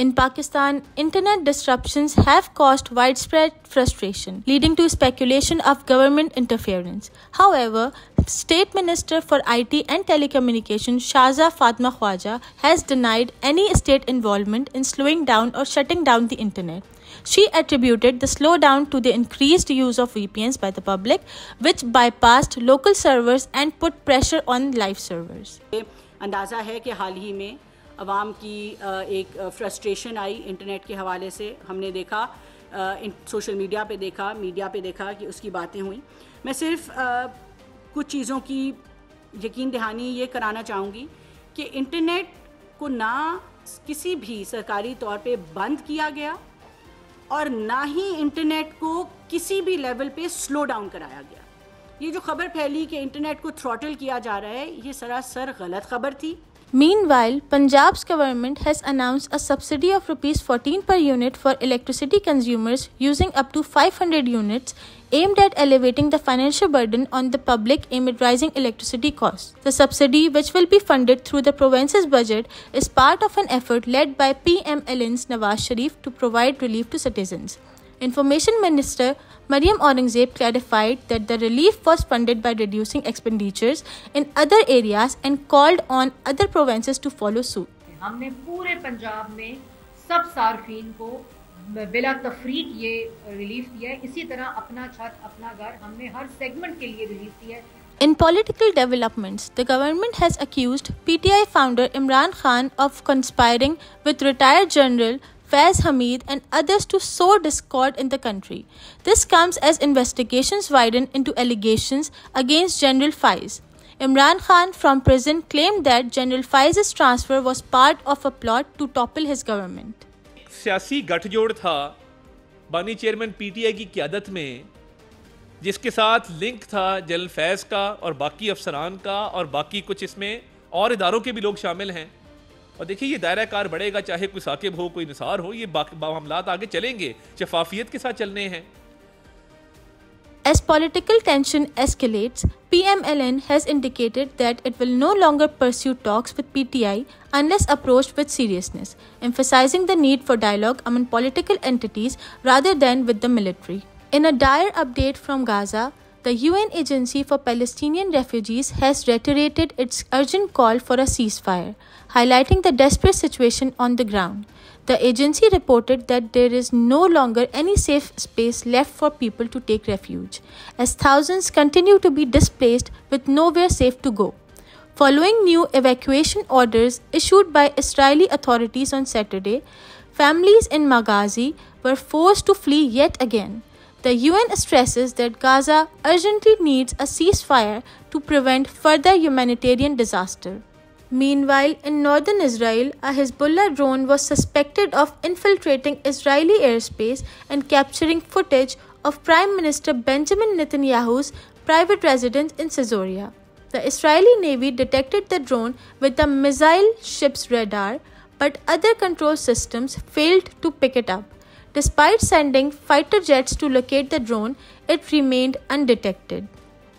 In Pakistan, internet disruptions have caused widespread frustration, leading to speculation of government interference. However, State Minister for IT and Telecommunications Shahza Fatma Khwaja has denied any state involvement in slowing down or shutting down the internet. She attributed the slowdown to the increased use of VPNs by the public, which bypassed local servers and put pressure on live servers. अंदाज़ा है कि हाल ही में अवाम की एक frustration आई internet के हवाले से। हमने देखा सोशल मीडिया पे देखा कि उसकी बातें हुई। मैं सिर्फ कुछ चीज़ों की यकीन दहानी ये कराना चाहूँगी कि इंटरनेट को ना किसी भी सरकारी तौर पे बंद किया गया और ना ही इंटरनेट को किसी भी लेवल पे स्लो डाउन कराया गया। ये जो खबर फैली कि इंटरनेट को थ्रॉटल किया जा रहा है, ये सरासर गलत खबर थी। Meanwhile, Punjab's government has announced a subsidy of ₹14 per unit for electricity consumers using up to 500 units, aimed at elevating the financial burden on the public amid rising electricity costs. The subsidy, which will be funded through the province's budget, is part of an effort led by PMLN's Nawaz Sharif to provide relief to citizens. Information Minister Maryam Aurangzeb clarified that the relief was funded by reducing expenditures in other areas and called on other provinces to follow suit. हमने पूरे पंजाब में सब सार्फिन को बिला तफरीक ये relief दिया है। इसी तरह अपना छत अपना घर हमने हर सेगमेंट के लिए रिलीफ दिया है। In political developments, the government has accused PTI founder Imran Khan of conspiring with retired General Faiz Hamid and others to sow discord in the country. This comes as investigations widen into allegations against General Faiz. Imran Khan from prison claimed that General Faiz's transfer was part of a plot to topple his government. सियासी गठजोड़ था बानी chairman PTI की क़यादत में, जिसके साथ link था general फैज़ का और बाकी अफसरान का और बाकी कुछ इसमें और इदारों के भी लोग शामिल हैं। और देखिए ये दायरा कार बढ़ेगा, चाहे कोई साकिब हो कोई निसार हो, ये मामलात आगे चलेंगे, शफाफियत के साथ चलने हैं। As political tension escalates, PMLN has indicated that it will no longer pursue talks with PTI unless approached with seriousness, emphasizing the need for dialogue among political entities rather than with the military. In a dire update from Gaza, the UN Agency for Palestinian Refugees has reiterated its urgent call for a ceasefire, highlighting the desperate situation on the ground. The agency reported that there is no longer any safe space left for people to take refuge, as thousands continue to be displaced with nowhere safe to go. Following new evacuation orders issued by Israeli authorities on Saturday, families in Maghazi were forced to flee yet again. The UN stresses that Gaza urgently needs a ceasefire to prevent further humanitarian disaster. Meanwhile, in northern Israel, a Hezbollah drone was suspected of infiltrating Israeli airspace and capturing footage of Prime Minister Benjamin Netanyahu's private residence in Caesarea. The Israeli Navy detected the drone with the missile ship's radar, but other control systems failed to pick it up. Despite sending fighter jets to locate the drone, it remained undetected.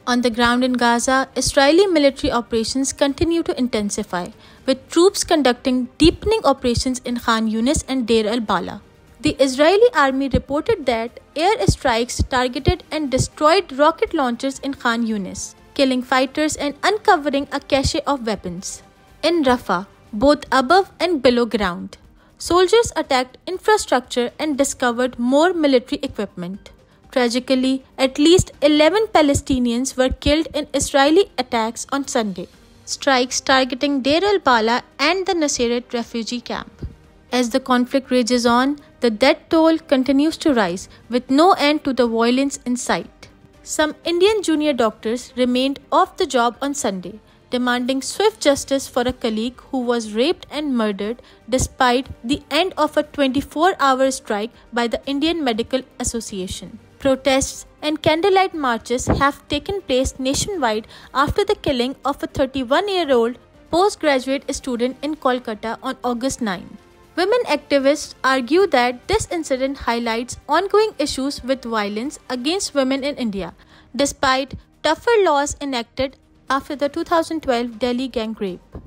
On the ground in Gaza, Israeli military operations continue to intensify, with troops conducting deepening operations in Khan Yunis and Deir al-Bala. The Israeli army reported that air strikes targeted and destroyed rocket launchers in Khan Yunis, killing fighters and uncovering a cache of weapons. In Rafah, both above and below ground, soldiers attacked infrastructure and discovered more military equipment. Tragically, at least 11 Palestinians were killed in Israeli attacks on Sunday, strikes targeting Deir al-Bala and the Nuseirat refugee camp. As the conflict rages on, the death toll continues to rise, with no end to the violence in sight. Some Indian junior doctors remained off the job on Sunday, demanding swift justice for a colleague who was raped and murdered despite the end of a 24-hour strike by the Indian Medical Association. Protests and candlelight marches have taken place nationwide after the killing of a 31-year-old postgraduate student in Kolkata on August 9. Women activists argue that this incident highlights ongoing issues with violence against women in India, despite tougher laws enacted after the 2012 Delhi gang rape.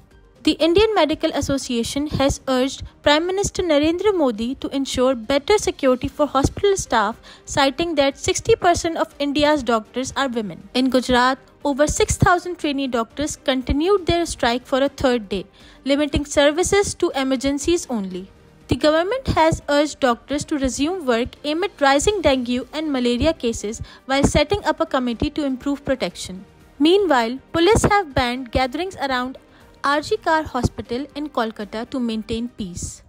The Indian Medical Association has urged Prime Minister Narendra Modi to ensure better security for hospital staff, citing that 60% of India's doctors are women. In Gujarat, over 6,000 trainee doctors continued their strike for a third day, limiting services to emergencies only. The government has urged doctors to resume work amid rising dengue and malaria cases while setting up a committee to improve protection. Meanwhile, police have banned gatherings around RG Kar Hospital in Kolkata to maintain peace.